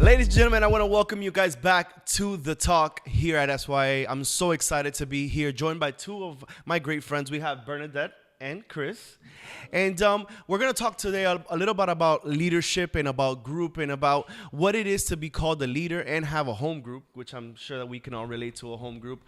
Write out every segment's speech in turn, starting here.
Ladies and gentlemen, I want to welcome you guys back to The Talk here at SYA. I'm so excited to be here, joined by two of my great friends. We have Bernadette and Cruz. And we're going to talk today a little bit about leadership and about group and about what it is to be called a leader and have a home group, which I'm sure that we can all relate to a home group.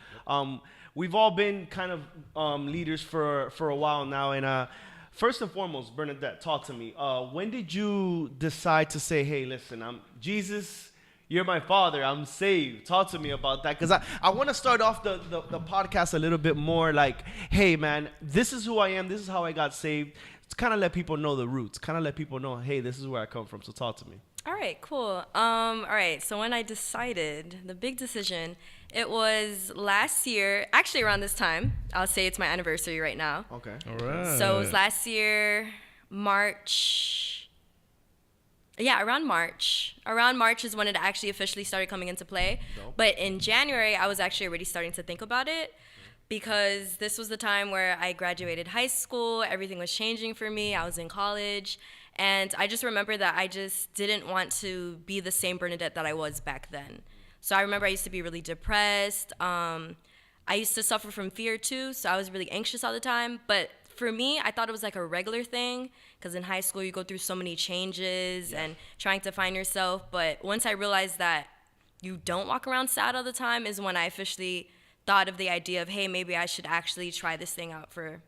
We've all been kind of leaders for a while now. And first and foremost, Bernadette, talk to me. When did you decide to say, hey, listen, I'm Jesus, you're my father, I'm saved? Talk to me about that. Because I want to start off the podcast a little bit more like, hey, man, this is who I am. This is how I got saved. It's kind of let people know the roots. Kind of let people know, hey, this is where I come from. So talk to me. All right, cool. All right, so when I decided, the big decision, it was last year, actually around this time. I'll say it's my anniversary right now. Okay. All right. So it was last year, March. Yeah, around March. Around March is when it actually officially started coming into play. Dope. But in January, I was actually already starting to think about it because this was the time where I graduated high school. Everything was changing for me. I was in college. And I just remember that I just didn't want to be the same Bernadette that I was back then. So I remember I used to be really depressed. I used to suffer from fear too, so I was really anxious all the time. But for me, I thought it was like a regular thing because in high school you go through so many changes and trying to find yourself. But once I realized that you don't walk around sad all the time is when I officially thought of the idea of, hey, maybe I should actually try this thing out for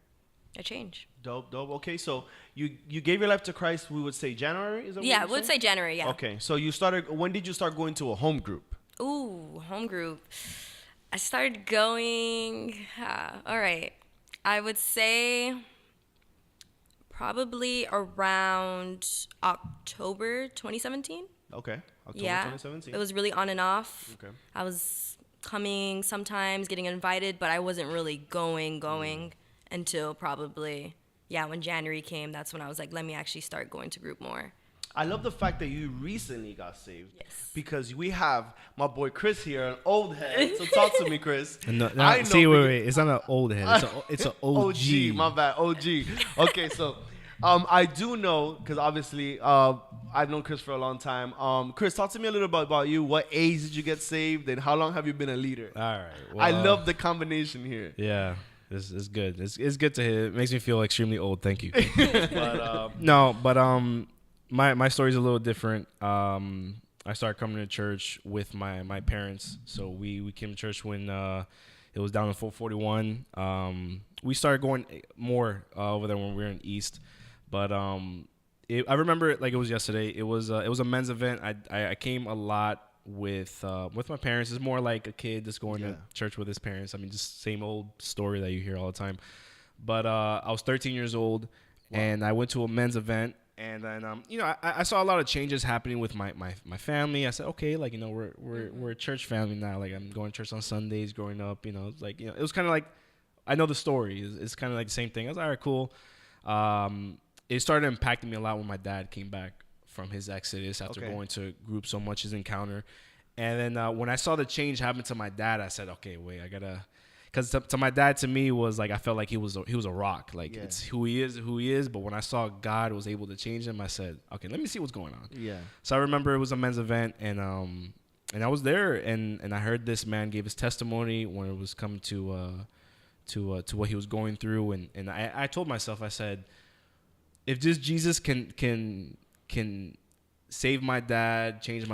a change. Dope. Okay, so you gave your life to Christ, we would say January? Is that Yeah, what we'd say January, yeah. Okay, so when did you start going to a home group? Ooh, home group. I started going, all right, I would say probably around October 2017. Okay, October Yeah, 2017. it was really on and off. Okay. I was coming sometimes, getting invited, but I wasn't really going until probably, when January came, that's when I was like, let me actually start going to group more. I love the fact that you recently got saved. Yes. Because we have my boy Chris here, an old head. So talk to me, Chris. No, wait. It's not an old head. It's an OG. OG, my bad, OG. Okay, so I do know, because obviously I've known Chris for a long time. Chris, talk to me a little bit about you. What age did you get saved, and how long have you been a leader? All right. Well, I love the combination here. Yeah, it's good. It's good to hear. It makes me feel extremely old. Thank you. My story's a little different. I started coming to church with my parents. So we came to church when it was down in 441. We started going more over there when we were in East. But I remember it like it was yesterday. It was a men's event. I came a lot with my parents. It's more like a kid just going to church with his parents. I mean, just same old story that you hear all the time. But I was 13 years old, and I went to a men's event. And then, I saw a lot of changes happening with my family. I said, okay, like, we're a church family now. Like, I'm going to church on Sundays growing up, it was kind of like, I know the story. It's kind of like the same thing. I was like, all right, cool. It started impacting me a lot when my dad came back from his exodus after going to group so much, his encounter. And then when I saw the change happen to my dad, I said, okay, wait, I got to. Because to my dad, to me, was like I felt like he was a rock. Like it's who he is. But when I saw God was able to change him, I said, okay, let me see what's going on. Yeah. So I remember it was a men's event, and I was there, and I heard this man gave his testimony when it was coming to what he was going through, and I told myself, I said, if this Jesus can save my dad, change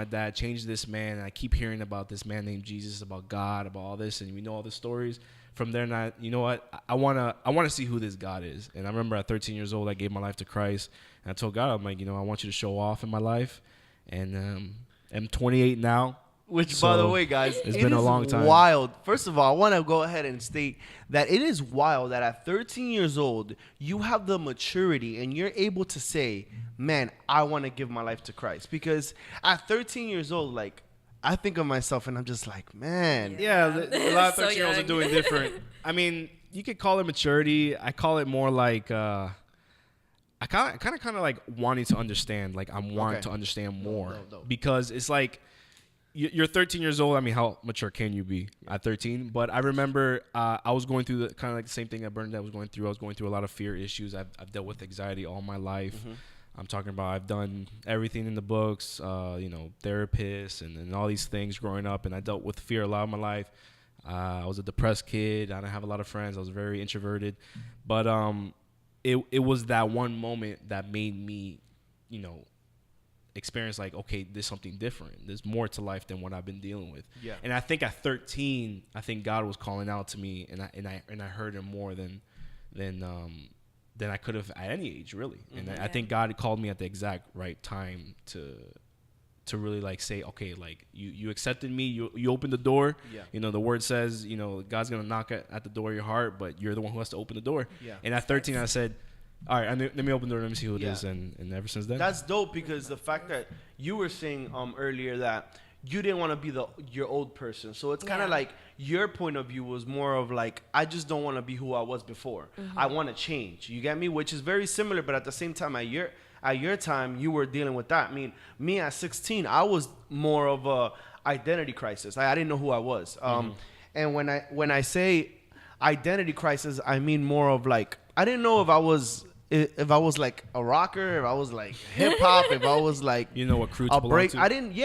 this man. And I keep hearing about this man named Jesus, about God, about all this, and we know all the stories. From there, and you know what? I wanna see who this God is. And I remember at 13 years old, I gave my life to Christ, and I told God, I'm like, I want you to show off in my life. And I'm 28 now. Which, by the way, guys, it's been a long time. Wild. First of all, I want to go ahead and state that it is wild that at 13 years old, you have the maturity and you're able to say, man, I want to give my life to Christ. Because at 13 years old, like, I think of myself and I'm just like, man. Yeah, a lot of 13-year-olds are doing different. I mean, you could call it maturity. I call it more like, I kind of like wanting to understand. Like, I'm wanting to understand more. No. Because it's like, you're 13 years old. I mean, how mature can you be at 13? But I remember I was going through kind of like the same thing that Bernadette was going through. I was going through a lot of fear issues. I've dealt with anxiety all my life. I'm talking about I've done everything in the books, therapists and all these things growing up, and I dealt with fear a lot of my life. I was a depressed kid. I didn't have a lot of friends. I was very introverted. But it was that one moment that made me, experience like, okay, there's something different. There's more to life than what I've been dealing with. Yeah. And I think at 13, I think God was calling out to me, and I heard him more than I could have at any age, really. And I think God called me at the exact right time to really like say, okay, like you accepted me, you opened the door. Yeah. The word says, God's gonna knock at the door of your heart, but you're the one who has to open the door. Yeah. And at 13, I said, all right, let me open the door, let me see who it is, and ever since then. That's dope, because the fact that you were saying earlier that you didn't want to be your old person, so it's kind of like your point of view was more of like, I just don't want to be who I was before. I want to change. You get me? Which is very similar, but at the same time, at your time, you were dealing with that. I mean, me at 16, I was more of a identity crisis. I didn't know who I was. And when I say identity crisis, I mean more of like, I didn't know if I was like a rocker, if I was like hip hop, if I was like what Cruz a break. to? I didn't.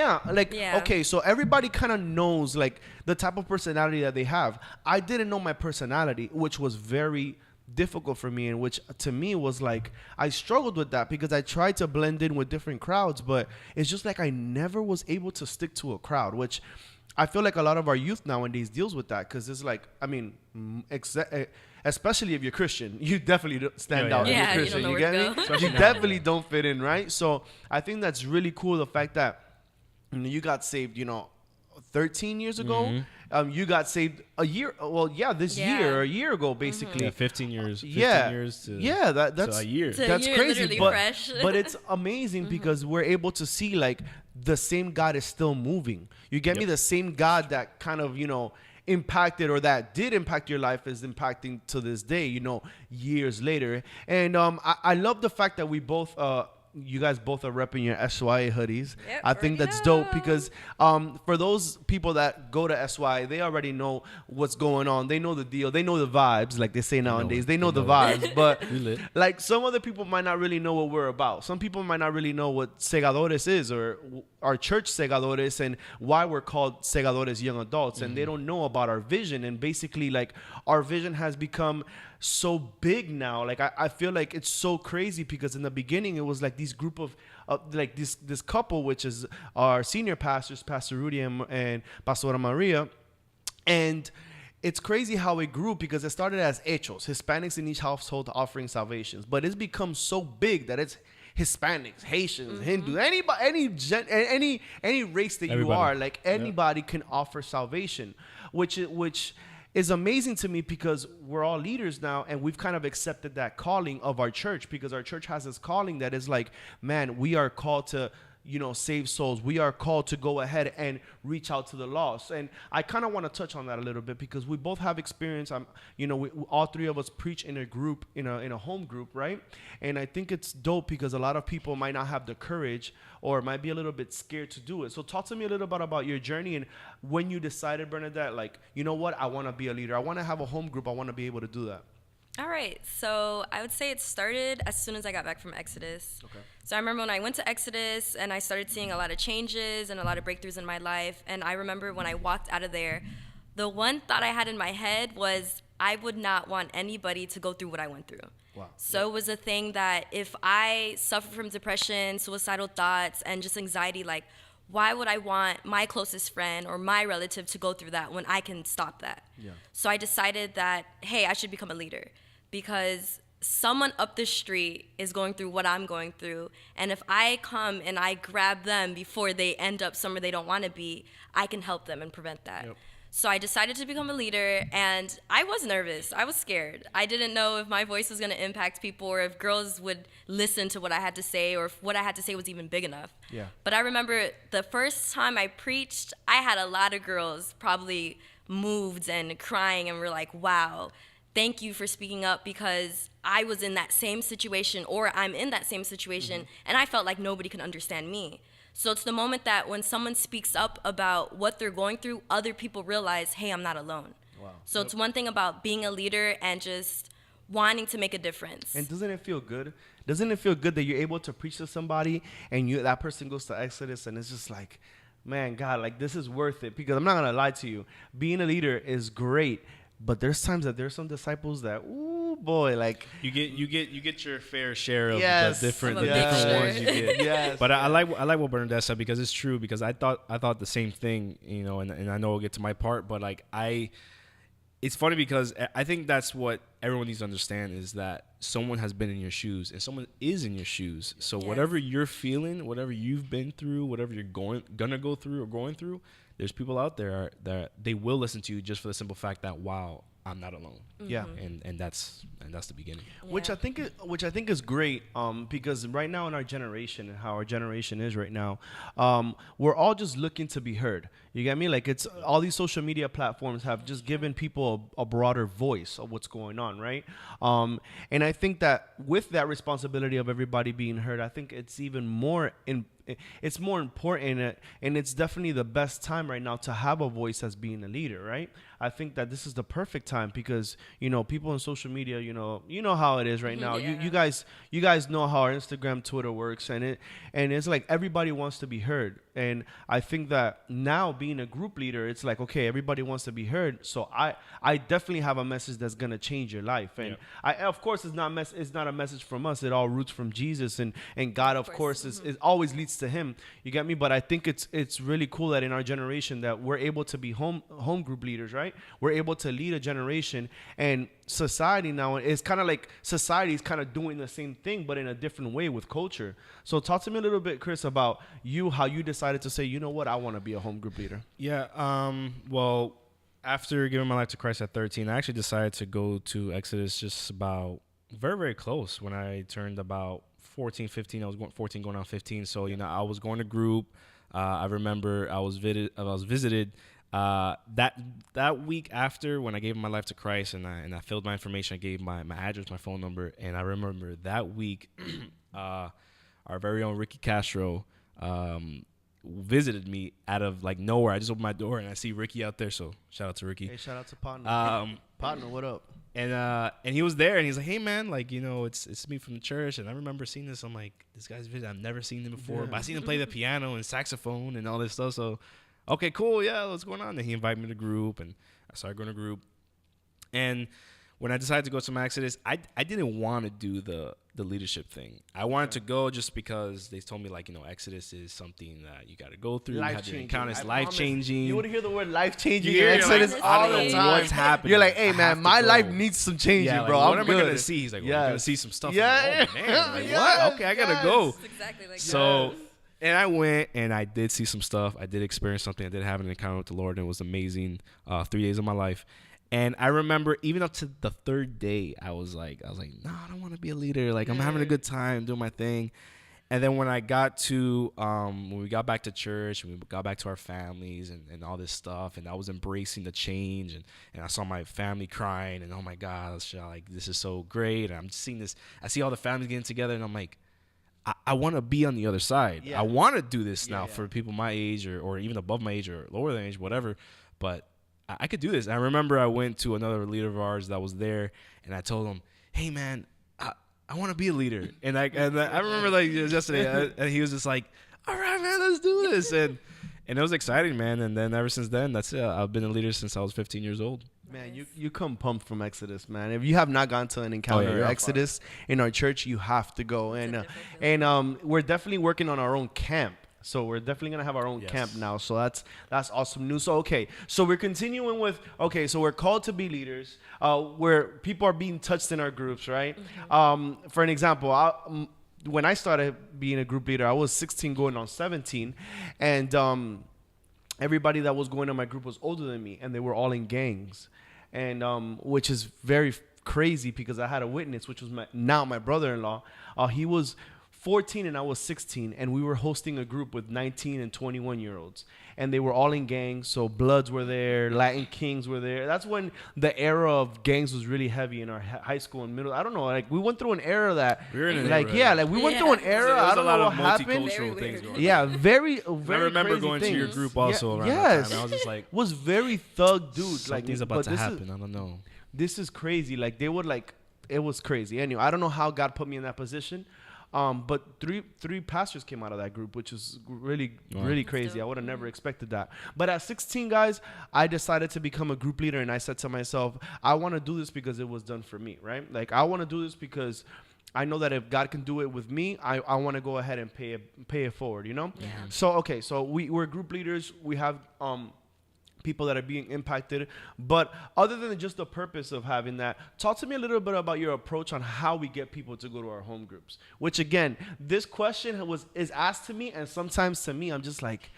Okay, so everybody kind of knows like the type of personality that they have. I didn't know my personality, which was very difficult for me, and which to me was like, I struggled with that because I tried to blend in with different crowds, but it's just like I never was able to stick to a crowd, which I feel like a lot of our youth nowadays deals with that, because it's like, I mean, especially if you're Christian, you definitely don't stand out if you're Christian. You get me? You definitely don't fit in, right? So I think that's really cool, the fact that you got saved, 13 years ago. You got saved a year. Well, this year or a year ago, basically. 15 years. 15 years to that's a year. That's crazy, fresh. but it's amazing because we're able to see like the same God is still moving. You get me? The same God that kind of impacted, or that did impact your life, is impacting to this day. Years later, and I love the fact that we both. You guys both are repping your SY hoodies. Yep, I think that's dope, because for those people that go to SY, they already know what's going on. They know the deal. They know the vibes, like they say nowadays. They know the vibes. But like some other people might not really know what we're about. Some people might not really know what Segadores is, or our church Segadores, and why we're called Segadores Young Adults. And they don't know about our vision. And basically, like, our vision has become so big now. Like I feel like it's so crazy, because in the beginning it was like these group of like this couple, which is our senior pastors, Pastor Ruddy and Pastora Maria, and it's crazy how it grew, because it started as hechos, Hispanics in each household offering salvations, but it's become so big that it's Hispanics, Haitians, Hindu, anybody, any race that you are, like anybody can offer salvation, which is amazing to me, because we're all leaders now, and we've kind of accepted that calling of our church, because our church has this calling that is like, man, we are called to save souls. We are called to go ahead and reach out to the lost. And I kind of want to touch on that a little bit, because we both have experience. We all three of us preach in a group, in a home group, right? And I think it's dope, because a lot of people might not have the courage, or might be a little bit scared to do it. So talk to me a little bit about your journey, and when you decided, Bernadette, like, you know what, I want to be a leader. I want to have a home group. I want to be able to do that. All right, so I would say it started as soon as I got back from Exodus. Okay. So I remember when I went to Exodus, and I started seeing a lot of changes and a lot of breakthroughs in my life. And I remember when I walked out of there, the one thought I had in my head was, I would not want anybody to go through what I went through. Wow. So it was a thing that if I suffer from depression, suicidal thoughts, and just anxiety, like, why would I want my closest friend or my relative to go through that when I can stop that? Yeah. So I decided that, hey, I should become a leader, because someone up the street is going through what I'm going through. And if I come and I grab them before they end up somewhere they don't want to be, I can help them and prevent that. Yep. So I decided to become a leader, and I was nervous. I was scared. I didn't know if my voice was going to impact people, or if girls would listen to what I had to say, or if what I had to say was even big enough. Yeah. But I remember the first time I preached, I had a lot of girls probably moved and crying, and were like, wow, thank you for speaking up, because I was in that same situation, or I'm in that same situation, and I felt like nobody could understand me. So it's the moment that when someone speaks up about what they're going through, other people realize, hey, I'm not alone. Wow. So it's one thing about being a leader and just wanting to make a difference. And doesn't it feel good Doesn't it feel good that you're able to preach to somebody and that person goes to Exodus and it's just like, man, God, like this is worth it? Because I'm not gonna lie to you, being a leader is great, but there's times that there's some disciples that, ooh boy, like you get your fair share of yes, the different yes. ones you get. Yes, But I like what Bernadette said, because it's true. Because I thought the same thing, you know, and I know we'll get to my part, but like it's funny because I think that's what everyone needs to understand, is that someone has been in your shoes and someone is in your shoes. So whatever you're feeling, whatever you've been through, whatever you're gonna go through or going through, there's people out there that they will listen to you just for the simple fact that, wow, I'm not alone. Yeah. And that's the beginning. Yeah. Which I think is great, because right now in our generation and how our generation is right now, we're all just looking to be heard. You get me? Like, it's all these social media platforms have just given people a broader voice of what's going on, right? And I think that with that responsibility of everybody being heard, I think it's even more it's more important, and it's definitely the best time right now to have a voice as being a leader, right? I think that this is the perfect time because, you know, people on social media, you know how it is right now. Yeah. You guys know how our Instagram, Twitter works, and it's like everybody wants to be heard. And I think that now being a group leader, it's like, okay, everybody wants to be heard. So I definitely have a message that's gonna change your life. And of course, it's not a message from us. It all roots from Jesus, and God, of course, is always leads to Him. You get me? But I think it's really cool that in our generation that we're able to be home group leaders, right? We're able to lead a generation, and society now is kind of like society is kind of doing the same thing, but in a different way with culture. So talk to me a little bit, Chris, about how you decided to say, you know what, I want to be a home group leader. Yeah. Well, after giving my life to Christ at 13, I actually decided to go to Exodus just about very, very close when I turned about 14, 15. I was 14 going on 15. So, you know, I was going to group. I remember I was visited that week after when I gave my life to Christ, and I filled my information. I gave my address, my phone number, and I remember that week our very own Ricky Castro visited me out of like nowhere. I just opened my door and I see Ricky out there. So shout out to Ricky. Hey, shout out to Partner. Partner, what up? And he was there, and he's like, hey man, like, you know, it's me from the church, and I remember seeing this. I'm like, this guy's video, I've never seen him before, but I seen him play the piano and saxophone and all this stuff. So okay, cool, yeah, what's going on? And he invited me to group, and I started going to group. And when I decided to go to my Exodus, I didn't want to do the leadership thing. I wanted to go just because they told me, like, you know, Exodus is something that you got to go through. It's life-changing. You would hear the word life-changing in Exodus like, all honestly, the time. What's happening? You're like, hey, man, my life go. needs some changing, Yeah, bro. like, what I'm am I good. going to see? He's like, well, Yes. I'm going to see some stuff. Yeah. I'm like, oh, man. Like, Yes, what? Okay, I got to go. It's exactly like So, that. and I went, and I did see some stuff. I did experience something. I did have an encounter with the Lord, and it was amazing. 3 days of my life. And I remember even up to the third day, I was like, no, I don't want to be a leader. Like, I'm having a good time doing my thing. And then when I got to, when we got back to church, and we got back to our families and all this stuff, and I was embracing the change, and I saw my family crying, and oh my gosh, like, this is so great. And I'm seeing this, I see all the families getting together, and I'm like, I want to be on the other side. Yeah. I want to do this now for people my age or even above my age or lower than age, whatever. But I could do this. And I remember I went to another leader of ours that was there, and I told him, hey, man, I want to be a leader. And I remember, like, yesterday, and he was just like, all right, man, let's do this. And it was exciting, man. And then ever since then, that's it. I've been a leader since I was 15 years old. Man, you come pumped from Exodus, man. If you have not gone to an encounter Exodus in our church, you have to go. And we're definitely working on our own camp. So we're definitely going to have our own camp now. So that's awesome news. So, okay. So we're continuing with, so we're called to be leaders where people are being touched in our groups, right? Mm-hmm. For an example, when I started being a group leader, I was 16 going on 17. And everybody that was going to my group was older than me, and they were all in gangs. And which is very crazy because I had a witness, which was my brother-in-law. He was 14 and I was 16, and we were hosting a group with 19 and 21-year-olds, and they were all in gangs. So Bloods were there, Latin Kings were there. That's when the era of gangs was really heavy in our high school and middle. I don't know, like, we went through an era that, we went through an era. I don't know what happened. Yeah, very I remember going to your group also around that time. I was just like, was very thug dude. Something's about to happen. I don't know. This is crazy. Like, they would, like, it was crazy. Anyway, I don't know how God put me in that position. But three pastors came out of that group, which is really crazy. I would have never expected that. But at 16, guys, I decided to become a group leader, and I said to myself, I want to do this because it was done for me, right? Like, I want to do this because I know that if God can do it with me, I want to go ahead and pay it forward, you know? Yeah. So we're group leaders. We have people that are being impacted. But other than just the purpose of having that, talk to me a little bit about your approach on how we get people to go to our home groups. Which, again, this question is asked to me, and sometimes to me, I'm just like,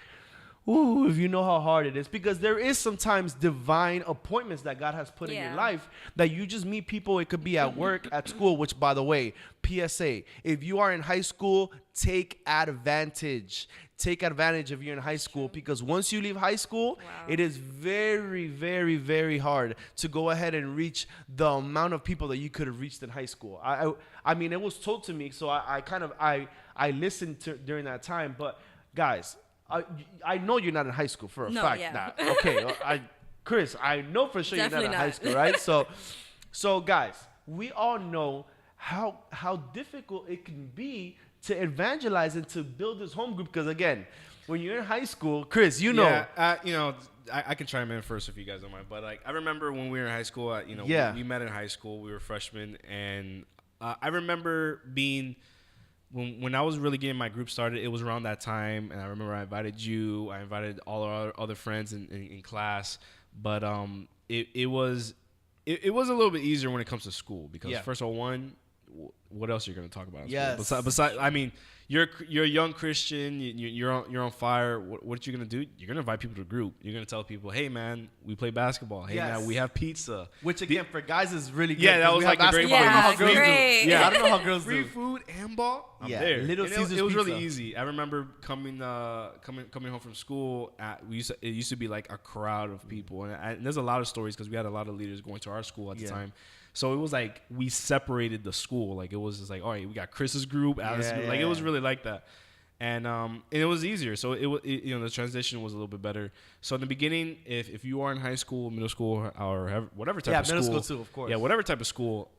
ooh, if you know how hard it is. Because there is sometimes divine appointments that God has put in your life that you just meet people. It could be at work, at school, which, by the way, PSA, if you are in high school, take advantage. Take advantage if you're in high school, because once you leave high school, it is very, very, very hard to go ahead and reach the amount of people that you could have reached in high school. I mean, it was told to me, so I listened to during that time. But guys, I know you're not in high school for a fact. That okay, Chris, I know for sure Definitely you're not in high school, right? So guys, we all know how difficult it can be to evangelize and to build this home group. Because again, when you're in high school, Chris, you know. Yeah, I can chime in first if you guys don't mind. But like, I remember when we were in high school, we met in high school. We were freshmen, and I remember being when I was really getting my group started. It was around that time, and I remember I invited you. I invited all our other friends in class. But it was a little bit easier when it comes to school because first of all, what else you're going to talk about? Yes. Besides, I mean, you're a young Christian. You're on fire. What you're going to do? You're going to invite people to a group. You're going to tell people, hey man, we play basketball. Hey man, we have pizza. Which again for guys is really good. Yeah, that was like a great. Yeah, I don't know how girls great. do. Yeah, I don't know how girls free do. food and ball. I'm Yeah, there. Little And Caesars it was really pizza. easy. I remember coming home from school. It used to be like a crowd of people, and there's a lot of stories because we had a lot of leaders going to our school at the time. So it was like we separated the school. Like it was just like, all right, we got Chris's group, Alice's group. Like it was really like that, and it was easier. So the transition was a little bit better. So in the beginning, if you are in high school, middle school, or whatever type of school, middle school too, of course. Yeah, whatever type of school,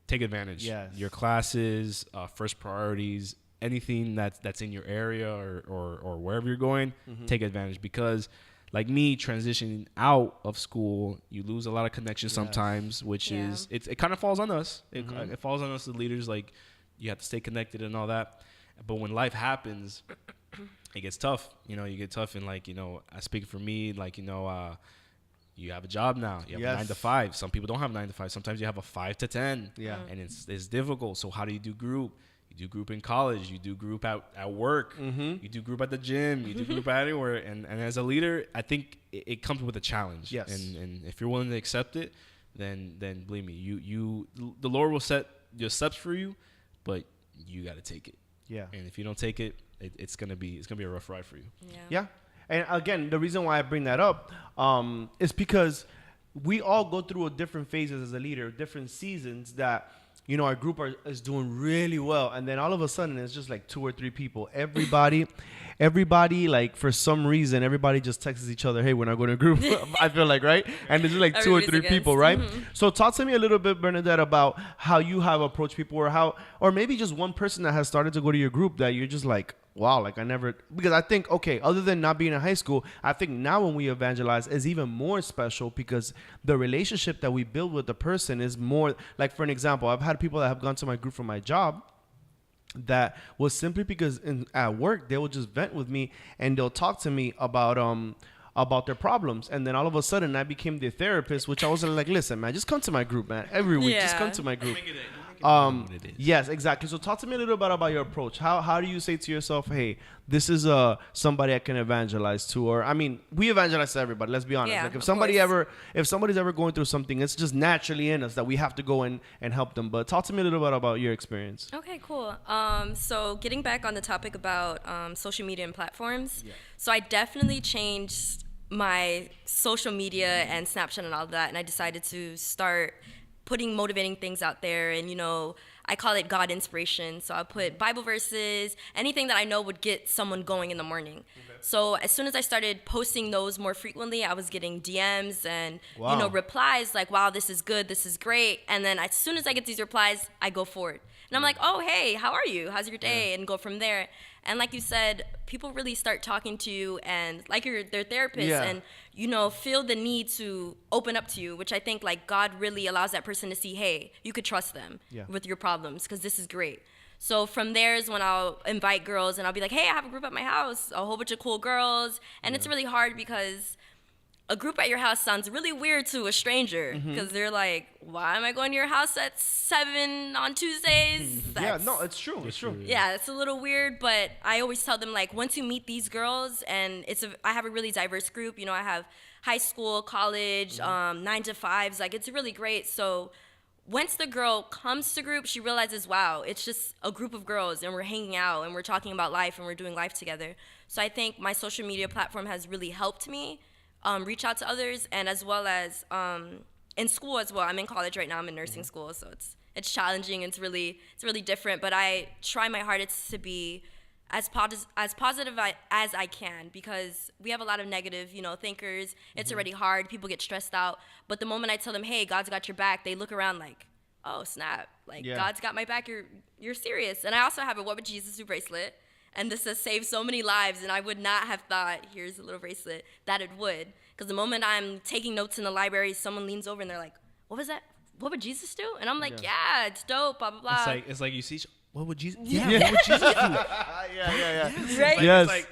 take advantage. Yes. Your classes, first priorities, anything that's in your area or wherever you're going, take advantage because. Like me transitioning out of school, you lose a lot of connections sometimes, which is it kind of falls on us. It falls on us, the leaders. Like you have to stay connected and all that. But when life happens, it gets tough. You get tough, and I speak for me. Like you have a job now. You have a 9 to 5. Some people don't have 9 to 5. Sometimes you have a 5 to 10. Yeah, and it's difficult. So how do you do group? You do group in college. You do group at work. You do group at the gym. You do group anywhere. And as a leader, I think it comes with a challenge. Yes. And if you're willing to accept it, then believe me, the Lord will set your steps for you, but you got to take it. Yeah. And if you don't take it, it's gonna be a rough ride for you. Yeah. And again, the reason why I bring that up is because we all go through different phases as a leader, different seasons that. Our group is doing really well. And then all of a sudden, it's just like 2 or 3 people. Everybody, like, for some reason, everybody just texts each other, hey, we're not going to group. I feel like, right? And there's like 2 or 3 people, right? So talk to me a little bit, Bernadette, about how you have approached people or maybe just one person that has started to go to your group that you're just like, wow, like because I think, okay, other than not being in high school, I think now when we evangelize is even more special because the relationship that we build with the person is more, like for an example, I've had people that have gone to my group from my job that was simply because at work, they will just vent with me and they'll talk to me about their problems. And then all of a sudden I became their therapist, which I was like, listen, man, just come to my group, man. Every week, just come to my group. Yes, exactly. So talk to me a little bit about your approach. How do you say to yourself, hey, this is somebody I can evangelize to? Or I mean, we evangelize to everybody, let's be honest. Yeah, like if somebody's ever going through something, it's just naturally in us that we have to go in and help them. But talk to me a little bit about your experience. Okay, cool. So getting back on the topic about social media and platforms. Yeah. So I definitely changed my social media and Snapchat and all that, and I decided to start putting motivating things out there. And I call it God inspiration. So I put Bible verses, anything that I know would get someone going in the morning. Okay. So as soon as I started posting those more frequently, I was getting DMs and replies like, wow, this is good, this is great. And then as soon as I get these replies, I go forward. And I'm like, oh, hey, how are you? How's your day? And go from there. And like you said, people really start talking to you and like you're their therapist and, feel the need to open up to you, which I think like God really allows that person to see, hey, you could trust them with your problems because this is great. So from there is when I'll invite girls and I'll be like, hey, I have a group at my house, a whole bunch of cool girls. And it's really hard because a group at your house sounds really weird to a stranger because they're like, why am I going to your house at 7 on Tuesdays? It's true. It's true. Yeah, it's a little weird, but I always tell them, like, once you meet these girls, and I have a really diverse group. I have high school, college, 9 to 5s. Like, it's really great. So once the girl comes to group, she realizes, wow, it's just a group of girls, and we're hanging out, and we're talking about life, and we're doing life together. So I think my social media platform has really helped me reach out to others, and as well as in school as well. I'm in college right now. I'm in nursing school, so it's challenging. It's really different, but I try my hardest to be as positive as I can because we have a lot of negative, thinkers. It's already hard. People get stressed out. But the moment I tell them, hey, God's got your back, they look around like, oh, snap. Like, God's got my back. You're serious. And I also have a What Would Jesus Do bracelet. And this has saved so many lives, and I would not have thought, here's a little bracelet, that it would. Because the moment I'm taking notes in the library, someone leans over and they're like, what was that? What would Jesus do? And I'm like, yeah, it's dope, blah, blah, blah. It's like you see, what would Jesus? Yeah. What would Jesus do? Yeah. Right? Yes.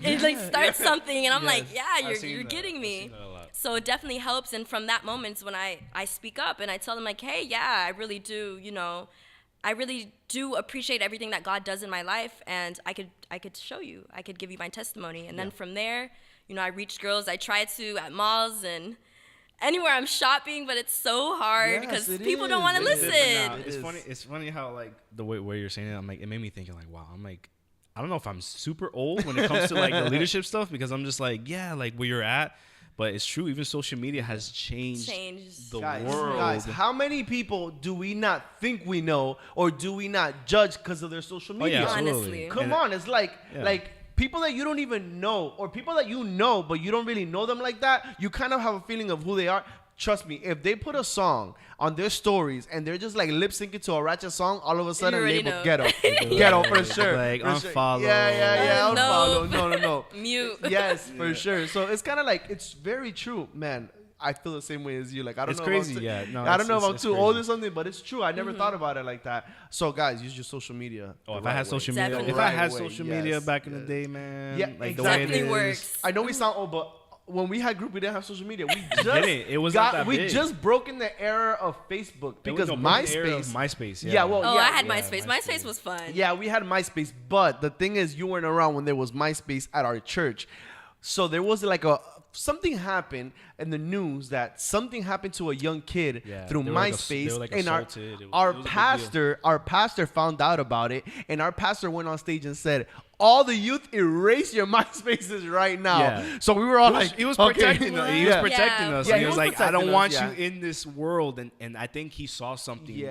It like starts something, and I'm like, yeah, you're getting me. So it definitely helps, and from that moment when I speak up and I tell them like, hey, yeah, I really do, I really do appreciate everything that God does in my life, and I could show you. I could give you my testimony. And then from there, I reach girls. I try to at malls and anywhere I'm shopping, but it's so hard because people don't want to listen. It's funny how like the way you're saying it, I'm like, it made me think like, wow, I'm like, I don't know if I'm super old when it comes to like the leadership stuff because I'm just like, yeah, like where you're at. But it's true, even social media has changed the world. Guys, how many people do we not think we know or do we not judge because of their social media? Oh, yeah, absolutely. Honestly. Come on, it's like people that you don't even know or people that you know but you don't really know them like that, you kind of have a feeling of who they are. Trust me, if they put a song on their stories and they're just like lip syncing to a ratchet song, all of a sudden label ghetto. Ghetto for sure. Like unfollow. Yeah, unfollow. No. Mute. Yes, for sure. So it's kind of like, it's very true, man. I feel the same way as you. Like, I don't it's know. Crazy. I don't know if I'm too old or something, but it's true. I never thought about it like that. So, guys, use your social media. Oh, if I had social media, back in the day, man. Yeah, like exactly. the way it is. Works. I know we sound old, but when we had group, we didn't have social media. We just it was not that big. We just broke in the era of Facebook because MySpace. I had MySpace. MySpace was fun. Yeah, we had MySpace, but the thing is, you weren't around when there was MySpace at our church. So there was like something happened in the news that something happened to a young kid through MySpace, and our pastor found out about it, and our pastor went on stage and said, all the youth, erase your MySpaces right now. Yeah. So we were all he was protecting us. He was protecting us. Yeah, he was like, I don't want you in this world. And I think he saw something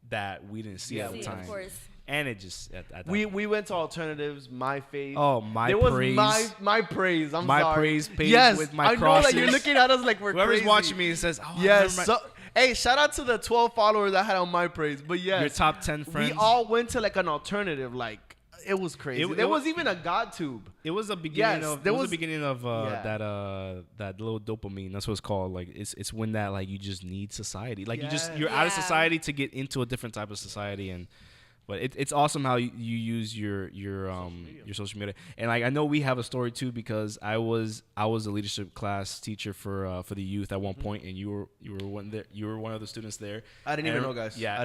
that we didn't see at the time. Of course. And it just we went to alternatives, my faith. Oh, my there praise. Was my praise. I'm my sorry. Praise page with my crosses. I know that you're looking at us like we're Whoever's crazy. watching me and says, oh, yes. Hey, shout out to the 12 followers I had on my praise. But yes, your top 10 friends. We all went to like an alternative. Like, it was crazy. There was even a God tube. It was a beginning of that little dopamine. That's what it's called. Like it's when that like you just need society. Like you're out of society to get into a different type of society. And but it's awesome how you use your social media. And like I know we have a story too because I was a leadership class teacher for the youth at one point, and you were one of the students there. I didn't even know, guys. Yeah.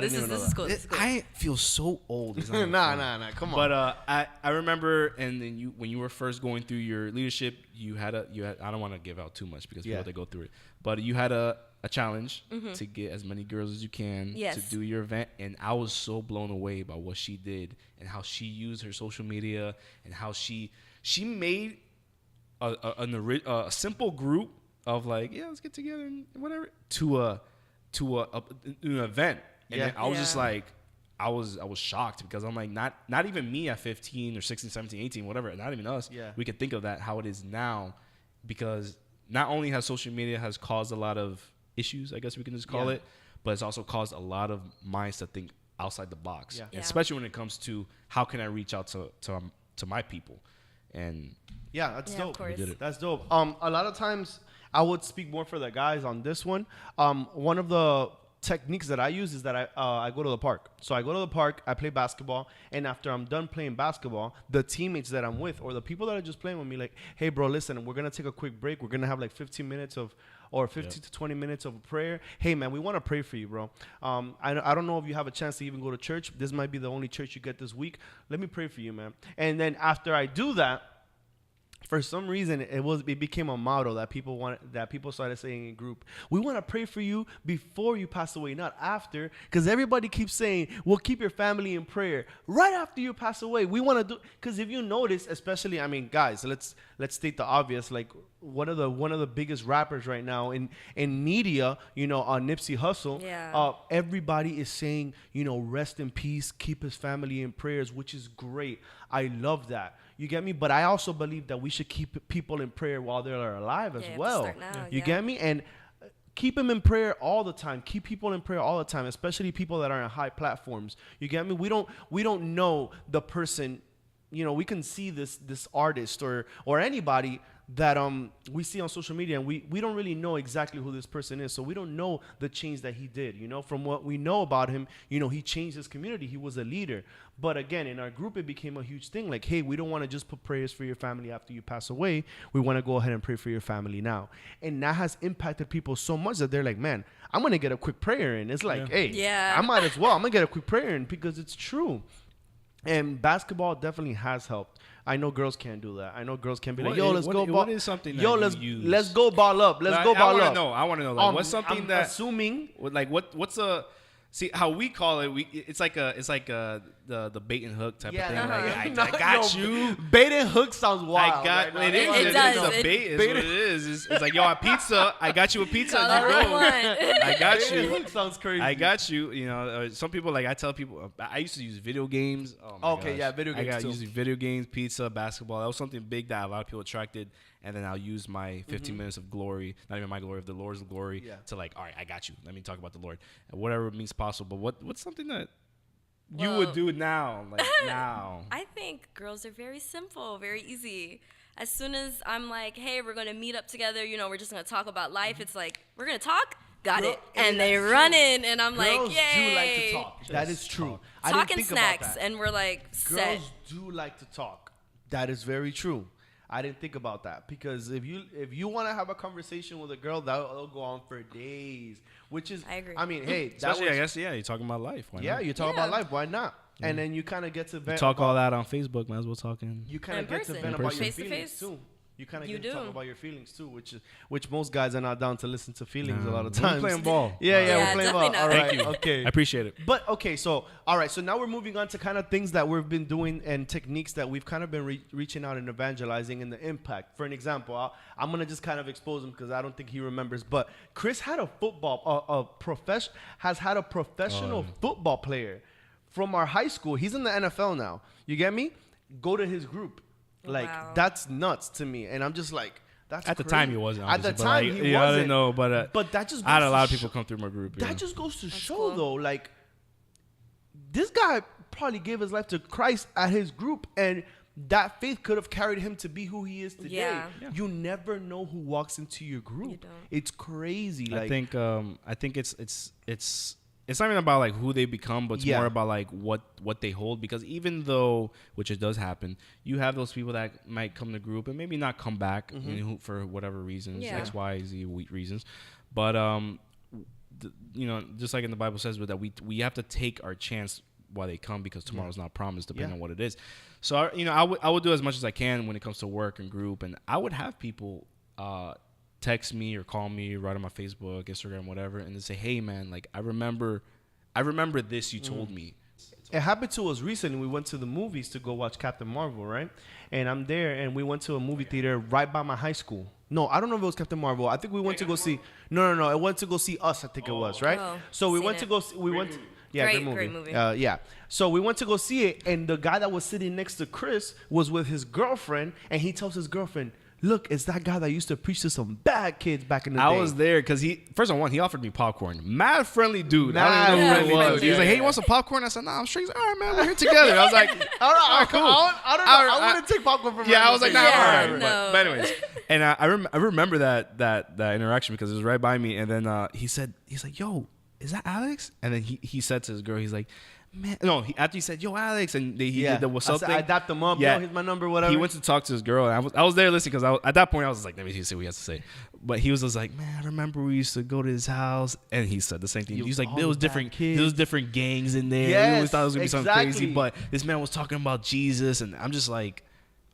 This is cool. I feel so old. Nah. Come on. But I remember, and then when you were first going through your leadership, you had I don't want to give out too much because people have to go through it, but you had a challenge to get as many girls as you can to do your event, and I was so blown away by what she did and how she used her social media and how she made a simple group of like let's get together and whatever to an event. And Yeah. then I was just Yeah. like, I was shocked because I'm like, not even me at 15 or 16, 17, 18, whatever, not even us. Yeah. We could think of that how it is now, because not only has social media has caused a lot of issues, I guess we can just call Yeah. it, but it's also caused a lot of minds to think outside the box. Yeah. Yeah. Especially when it comes to how can I reach out to my people. And Yeah, that's Yeah, dope. of course. did it. That's dope. A lot of times I would speak more for the guys on this one. One of the techniques that I use is that I go to the park. So I go to the park, I play basketball, and after I'm done playing basketball, the teammates that I'm with or the people that are just playing with me, like, hey, bro, listen, we're gonna take a quick break. We're gonna have like 15 minutes of or 15 to 20 minutes of prayer. Hey, man, we want to pray for you, bro. I don't know if you have a chance to even go to church. This might be the only church you get this week. Let me pray for you, man. And then after I do that, for some reason, it became a motto that people started saying in group. We want to pray for you before you pass away, not after, because everybody keeps saying, "Well, keep your family in prayer right after you pass away." We want to do, because if you notice, especially, I mean, guys, let's state the obvious. Like one of the biggest rappers right now in media, on Nipsey Hussle. Yeah. Everybody is saying, rest in peace, keep his family in prayers, which is great. I love that. You get me? But I also believe that we should keep people in prayer while they're alive as Yeah, you have to well. start now, You yeah. get me? And keep them in prayer all the time. Keep people in prayer all the time, especially people that are on high platforms. You get me? We don't know the person. We can see this artist or anybody that we see on social media, and we don't really know exactly who this person is. So we don't know the change that he did. From what we know about him, he changed his community. He was a leader. But again, in our group, it became a huge thing. Like, hey, we don't want to just put prayers for your family after you pass away. We want to go ahead and pray for your family now. And that has impacted people so much that they're like, man, I'm going to get a quick prayer in. It's like, hey, Yeah. I might as well. I'm going to get a quick prayer in because it's true. And basketball definitely has helped. I know girls can't do that. I know girls can't be like, yo, let's go ball. What is something that you use? let's go ball up. Let's go ball up. I want to know. Like, what's something I'm that assuming like what's a see how we call it? It's like the bait and hook type of thing. Like, I got you. Bait and hook sounds wild. I got right it. now. Is It does. a bait. Is what it is. It's like, yo, a pizza. I got you a pizza. Call And it you what go. you want. I got Bait and you. hook sounds crazy. I got you. Some people, like, I tell people, I used to use video games. Oh my Okay, gosh. yeah, video games I got too. using video games, pizza, basketball. That was something big that a lot of people attracted. And then I'll use my 15 minutes of glory, not even my glory, of the Lord's glory, Yeah. to like, all right, I got you. Let me talk about the Lord. And whatever means possible. But what's something that you Well- would do now? Like, now. I think girls are very simple, very easy. As soon as I'm like, hey, we're going to meet up together, we're just going to talk about life. It's like, we're going to talk? Got Girl- it. And they that's run true. in, and I'm Girls like, yay. do like to talk. That is true. I didn't Talking think about snacks, that. and we're like, set. Girls do like to talk. That is very true. I didn't think about that because if you want to have a conversation with a girl, that'll go on for days. Which is, I agree. I mean, hey, that Especially, was, I guess, you're talking about life. Why yeah, not? you talk Yeah. about life. Why not? And then you kind of get to vent. Talk all about- that on Facebook. Might as well talk in. You kind In of get to person. vent In about person. your Face to feelings face. too. You kind of You get to talk do. about your feelings too, which most guys are not down to listen to feelings a Nah, lot of we're times. playing ball. Yeah, Yeah, we're playing ball. definitely All not. right, Thank you. okay. I appreciate it. But okay, so all right, so now we're moving on to kind of things that we've been doing and techniques that we've kind of been reaching out and evangelizing and the impact. For an example, I'm gonna just kind of expose him because I don't think he remembers. But Chris had a professional football player from our high school. He's in the NFL now. You get me? Go to his group. Like Wow. that's nuts to me, and I'm just like. That's At the crazy. time, he wasn't. At the obviously, but, time, like, he yeah, I wasn't. didn't know, but that just I had goes a to lot of show- people come through my group. That just goes to show, cool. though, like this guy probably gave his life to Christ at his group, and that faith could have carried him to be who he is today. Yeah. Yeah. You never know who walks into your group. You don't. It's crazy. Like, I think it's not even about like who they become, but it's Yeah. more about like what they hold. Because even though, which it does happen, you have those people that might come to group and maybe not come back for whatever reasons, Yeah. X, Y, Z, reasons. But just like in the Bible says, that we have to take our chance while they come, because tomorrow's not promised, depending Yeah. on what it is. So I would do as much as I can when it comes to work and group, and I would have people text me or call me, write on my Facebook, Instagram, whatever, and they say, hey man, like I remember this you told me. it happened to us recently. We went to the movies to go watch Captain Marvel, right? And I'm there, and we went to a movie theater right by my high school. No, I don't know if it was Captain Marvel. I think we went to go see. No. I went to go see Us. I think it was right. Oh, So we seen went to it. go. We went. Yeah, Great movie. Yeah. So we went to go see it, and the guy that was sitting next to Chris was with his girlfriend, and he tells his girlfriend, look, it's that guy that used to preach to some bad kids back in the day. I was there because he offered me popcorn. Mad friendly dude. Mad I don't even know who friendly it was. dude. He was like, hey, you want some popcorn? I said, nah, I'm straight. He's like, all right, man, we're here together. I was like, all right, cool. I don't know. I wouldn't take popcorn from Yeah, I was like, nah, all Yeah, right. no. But anyways, and I remember that interaction because it was right by me. And then he's like, yo, is that Alex? And then he said to his girl, he's like, man, no. After he said, yo, Alex, and he did the what's up thing. I dapped him up. Yeah. Yo, here's my number, whatever. He went to talk to his girl, and I was there listening because at that point I was like, let me see what he has to say. But he was just like, man, I remember we used to go to his house, and he said the same thing. He was like, there was different gangs in there. Yes, we always thought it was gonna be something exactly. crazy, but this man was talking about Jesus, and I'm just like,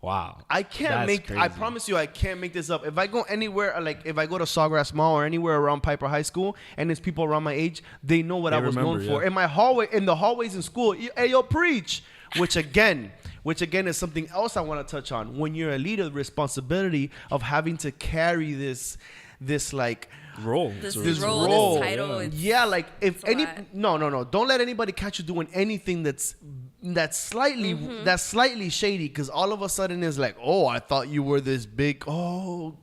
wow. I can't That's crazy. I promise you, I can't make this up. If I go anywhere, like if I go to Sawgrass Mall or anywhere around Piper High School, and there's people around my age, they know what I was known for. In my hallway, in the hallways in school, hey, yo, preach. Which again is something else I want to touch on. When you're a leader, the responsibility of having to carry this like Role. This role, role, this title. yeah, like if any lot. no, don't let anybody catch you doing anything that's slightly shady, because all of a sudden it's like, oh, I thought you were this big. Oh,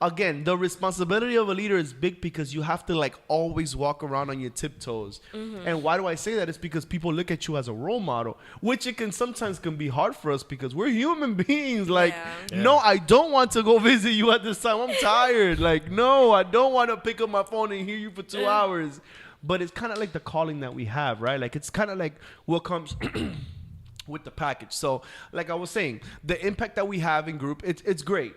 again, the responsibility of a leader is big because you have to like always walk around on your tiptoes. And why do I say that? It's because people look at you as a role model, which it can sometimes be hard for us because we're human beings. Like, no, I don't want to go visit you at this time. I'm tired. Like, no, I don't want to pick up my phone and hear you for 2 hours. But it's kind of like the calling that we have, right? Like, it's kind of like what comes with the package. So like I was saying, the impact that we have in group, it's great.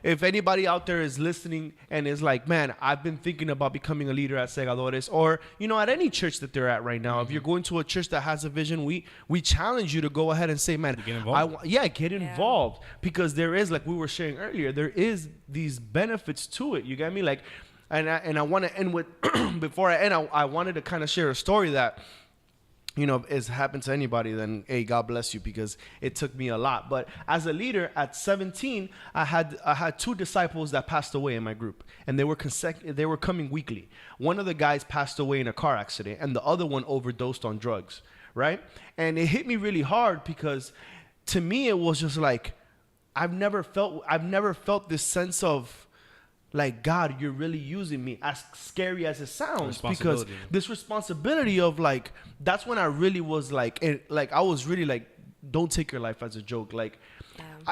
If anybody out there is listening and is like, man, I've been thinking about becoming a leader at Segadores, or at any church that they're at right now, if you're going to a church that has a vision, we challenge you to go ahead and say, man, get involved. Get involved, because there is, like we were sharing earlier, there is these benefits to it. You get me? Like, and I want to end with before I end, I wanted to kind of share a story that, if it's happened to anybody, then hey, God bless you, because it took me a lot. But as a leader at 17, I had two disciples that passed away in my group, and they were coming weekly. One of the guys passed away in a car accident, and the other one overdosed on drugs, right? And it hit me really hard because to me it was just like, I've never felt this sense of, like, God, you're really using me, as scary as it sounds, because this responsibility of, like, that's when I really was like, I was really like, don't take your life as a joke. Like,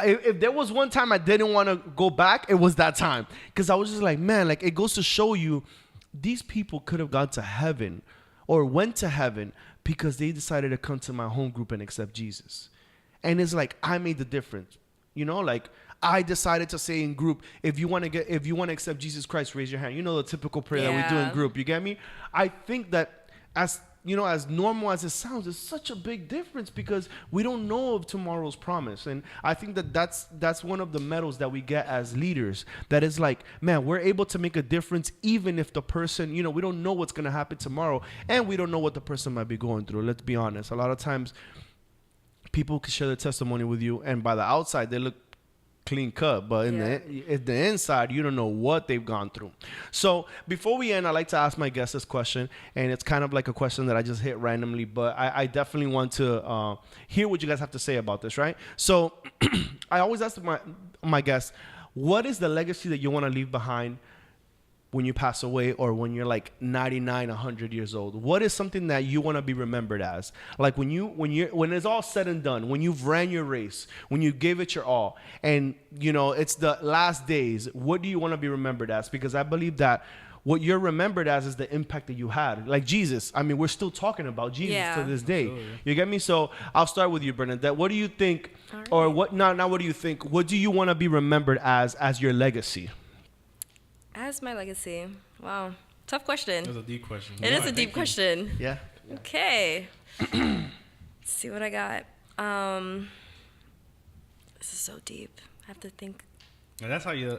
if there was one time I didn't want to go back, it was that time, because I was just like, man, like, it goes to show you, these people could have gone to heaven or went to heaven because they decided to come to my home group and accept Jesus. And it's like, I made the difference, like, I decided to say in group, if you want to accept Jesus Christ, raise your hand. The typical prayer that we do in group. You get me? I think that as normal as it sounds, it's such a big difference because we don't know of tomorrow's promise. And I think that that's one of the medals that we get as leaders. That is like, man, we're able to make a difference even if the person, we don't know what's going to happen tomorrow, and we don't know what the person might be going through. Let's be honest. A lot of times people can share their testimony with you, and by the outside they look clean cut, but in the inside, you don't know what they've gone through. So before we end, I like to ask my guests this question, and it's kind of like a question that I just hit randomly, but I definitely want to hear what you guys have to say about this, right? So I always ask my guests, what is the legacy that you want to leave behind when you pass away, or when you're like 99, 100 years old? What is something that you want to be remembered as? Like when it's all said and done, when you've ran your race, when you gave it your all, and it's the last days, what do you want to be remembered as? Because I believe that what you're remembered as is the impact that you had. Like Jesus, I mean, we're still talking about Jesus to this day. Absolutely. You get me? So I'll start with you, Bernadette. What do you think, or what? Not what do you think? What do you want to be remembered as your legacy? As my legacy. Wow. Tough question. That's a deep question. It is a deep question. Yeah. Okay. Let's see what I got. This is so deep. I have to think. And that's how you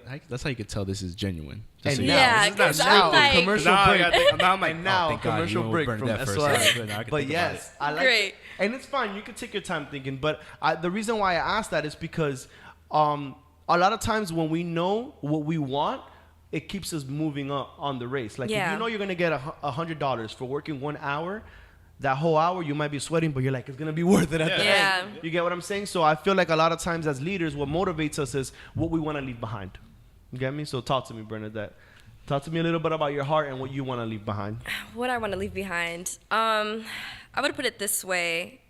could tell this is genuine. And yeah, because I'm like, commercial break. Now Commercial break from SY. But yes, I like great. it. And it's fine. You can take your time thinking. But the reason why I asked that is because a lot of times when we know what we want, it keeps us moving up on the race. Like if you're going to get $100 for working 1 hour, that whole hour you might be sweating, but you're like, it's gonna be worth it at the Yeah. end. You get what I'm saying? So I feel like a lot of times as leaders, what motivates us is what we want to leave behind. You get me? So talk to me, Bernadette. Talk to me a little bit about your heart and what you want to leave behind. What I want to leave behind. I would put it this way.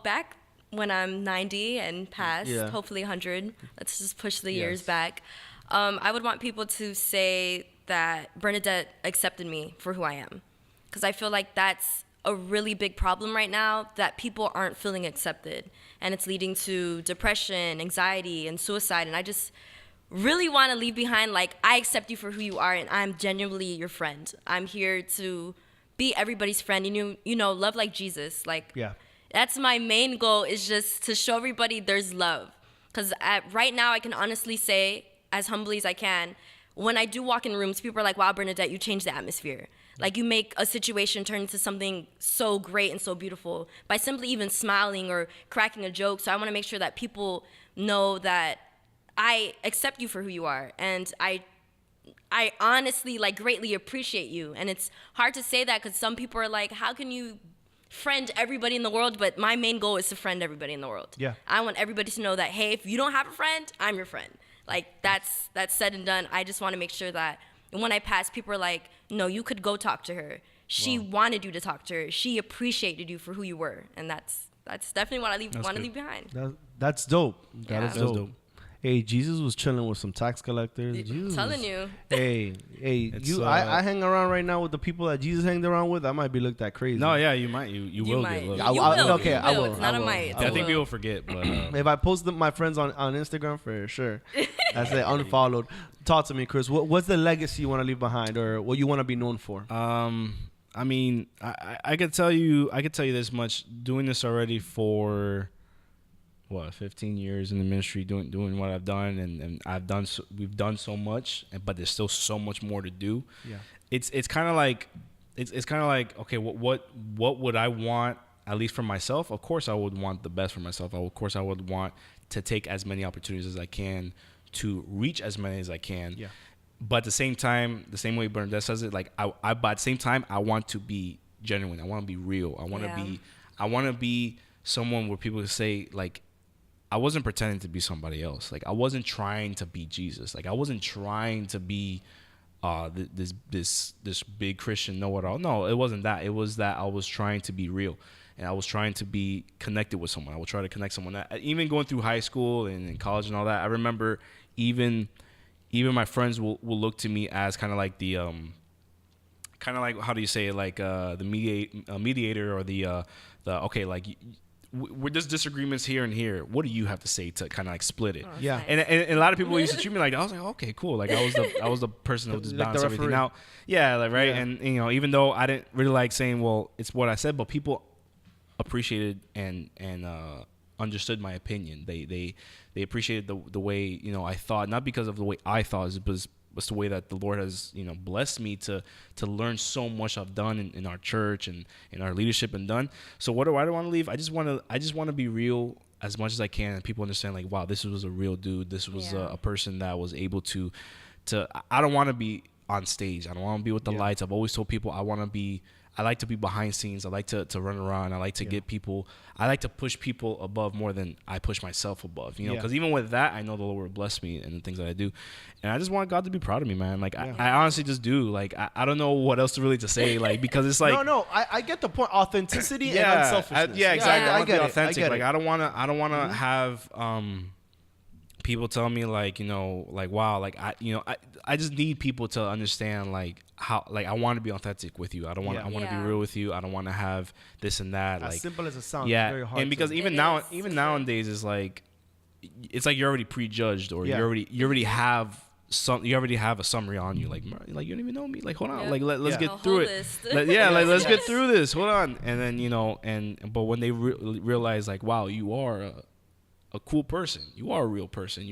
Back when I'm 90 and past, hopefully 100, let's just push the years back. I would want people to say that Bernadette accepted me for who I am. Because I feel like that's a really big problem right now, that people aren't feeling accepted. And it's leading to depression, anxiety, and suicide. And I just really want to leave behind, like, I accept you for who you are, and I'm genuinely your friend. I'm here to be everybody's friend. You know, love like Jesus. Like, that's my main goal, is just to show everybody there's love. Because right now, I can honestly say, as humbly as I can, when I do walk in rooms, people are like, wow, Bernadette, you changed the atmosphere. Like, you make a situation turn into something so great and so beautiful by simply even smiling or cracking a joke. So I want to make sure that people know that I accept you for who you are. And I honestly, like, greatly appreciate you. And it's hard to say that because some people are like, how can you friend everybody in the world? But my main goal is to friend everybody in the world. Yeah. I want everybody to know that, hey, if you don't have a friend, I'm your friend. Like, that's said and done. I just want to make sure that when I pass, people are like, no, you could go talk to her. She wanted you to talk to her. She appreciated you for who you were. And that's definitely what I want to leave behind. That's dope. That's dope. Hey, Jesus was chilling with some tax collectors. I'm telling you. Hey, I hang around right now with the people that Jesus hanged around with. I might be looked at crazy. No, yeah, you might. You will get looked. I will. It's not I a will. might. I think people forget, but if I post my friends on Instagram, for sure, I say unfollowed. Talk to me, Chris. What's the legacy you want to leave behind, or what you want to be known for? I mean, I could tell you this much. Doing this already for 15 years in the ministry, doing what I've done, and we've done so much, but there's still so much more to do. Yeah, it's kind of like okay, what would I want, at least for myself? Of course, I would want the best for myself. Of course, I would want to take as many opportunities as I can to reach as many as I can. Yeah. But at the same time, the same way Bernadette says it, like but at the same time, I want to be genuine. I want to be real. I want to be someone where people say, like, I wasn't pretending to be somebody else. Like, I wasn't trying to be Jesus. Like, I wasn't trying to be this big Christian know-it-all. No, it wasn't that. It was that I was trying to be real, and I was trying to be connected with someone. I would try to connect someone. Even going through high school and in college and all that, I remember even my friends will look to me as kind of like the kind of like, how do you say it, like the mediator, or the okay, like, there's disagreements here and here. What do you have to say to kind of like split it? Yeah. Nice. And a lot of people used to treat me like that. I was like, okay, cool. Like, I was the person who just balanced everything out. Yeah, like, right. Yeah. And even though I didn't really like saying, well, it's what I said, but people appreciated and understood my opinion. They appreciated the way I thought, not because of the way I thought, but it's the way that the Lord has blessed me to learn so much I've done in our church and in our leadership and done. So what do I want to leave? I just want to be real as much as I can, and people understand, like, wow, this was a real dude. This was a person that was able to. I don't want to be on stage. I don't want to be with the lights. I've always told people I like to be behind scenes. I like to run around. I like to get people. I like to push people above more than I push myself above. Because even with that, I know the Lord will bless me and the things that I do, and I just want God to be proud of me, man. Like, I honestly just do. Like, I don't know what else to really to say. Like, because it's like I get the point. Authenticity and unselfishness. Exactly. I get authentic. I get like, I don't want to have people tell me, like, like, wow, like, I just need people to understand, like, how, like, I want to be authentic with you. I don't want I want to be real with you. I don't want to have this and that. As like, simple as it sounds. Yeah. Very hard. And because even nowadays it's like you're already prejudged, or you already have a summary on you. Like you don't even know me. Like, hold on. Like, let's get through it. Let's get through this. Hold on. And then but when they realize, like, wow, you are a cool person. You are a real person.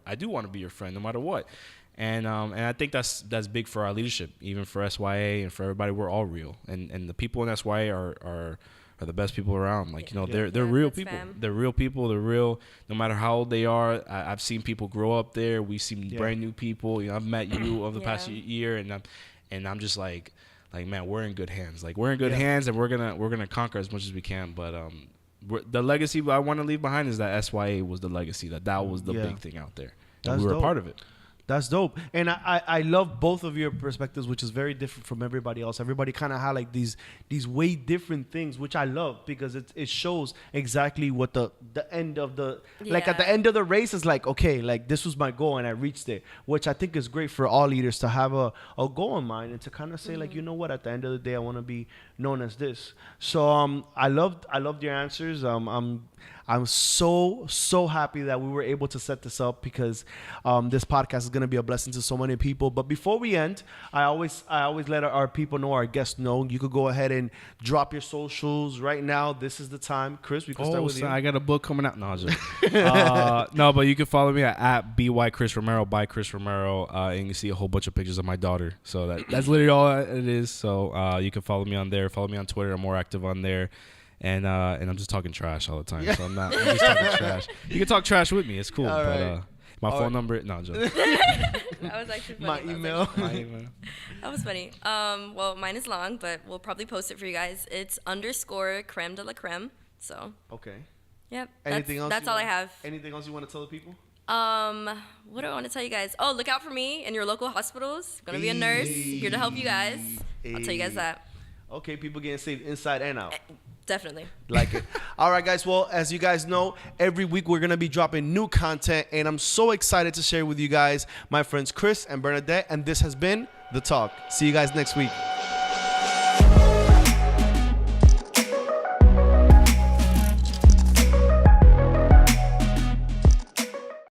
I do want to be your friend no matter what. And I think that's big for our leadership, even for SYA and for everybody. We're all real, and the people in SYA are the best people around. Like, they're real people. Fam. They're real people. They're real, no matter how old they are. I've seen people grow up there. We've seen brand new people. I've met you over the past year, and I'm just like like, man, we're in good hands. Like, we're in good hands, and we're gonna conquer as much as we can. But the legacy I want to leave behind is that SYA was the legacy. That was the big thing out there. And we were a part of it. That's dope. And I love both of your perspectives, which is very different from everybody else. Everybody kind of had like these way different things, which I love because it shows exactly what the end of the, like at the end of the race is like, okay, like this was my goal and I reached it, which I think is great for all leaders to have a goal in mind and to kind of say like, you know what, at the end of the day, I want to be known as this. So I loved your answers. I'm so happy that we were able to set this up because this podcast is going to be a blessing to so many people. But before we end, I always let our people know, our guests know. You could go ahead and drop your socials right now. This is the time. Chris, we can start with you. I got a book coming out. No, no, but you can follow me at BY Chris Romero, by Chris Romero, and you can see a whole bunch of pictures of my daughter. So that's literally all it is. So you can follow me on there. Follow me on Twitter. I'm more active on there. And I'm just talking trash all the time. So I'm just talking trash. You can talk trash with me. It's cool. All right. But my phone number, no, I'm joking. That was actually funny. My email. That was funny. Well, mine is long, but we'll probably post it for you guys. It's _creme de la creme. So. Okay. Yep. Anything else? That's all I have. Anything else you want to tell the people? What do I want to tell you guys? Oh, look out for me in your local hospitals. Gonna be a nurse, here to help you guys. I'll tell you guys that. Okay, people getting saved inside and out. Definitely. Like it. All right, guys. Well, as you guys know, every week we're going to be dropping new content, and I'm so excited to share with you guys my friends Chris and Bernadette, and this has been The Talk. See you guys next week.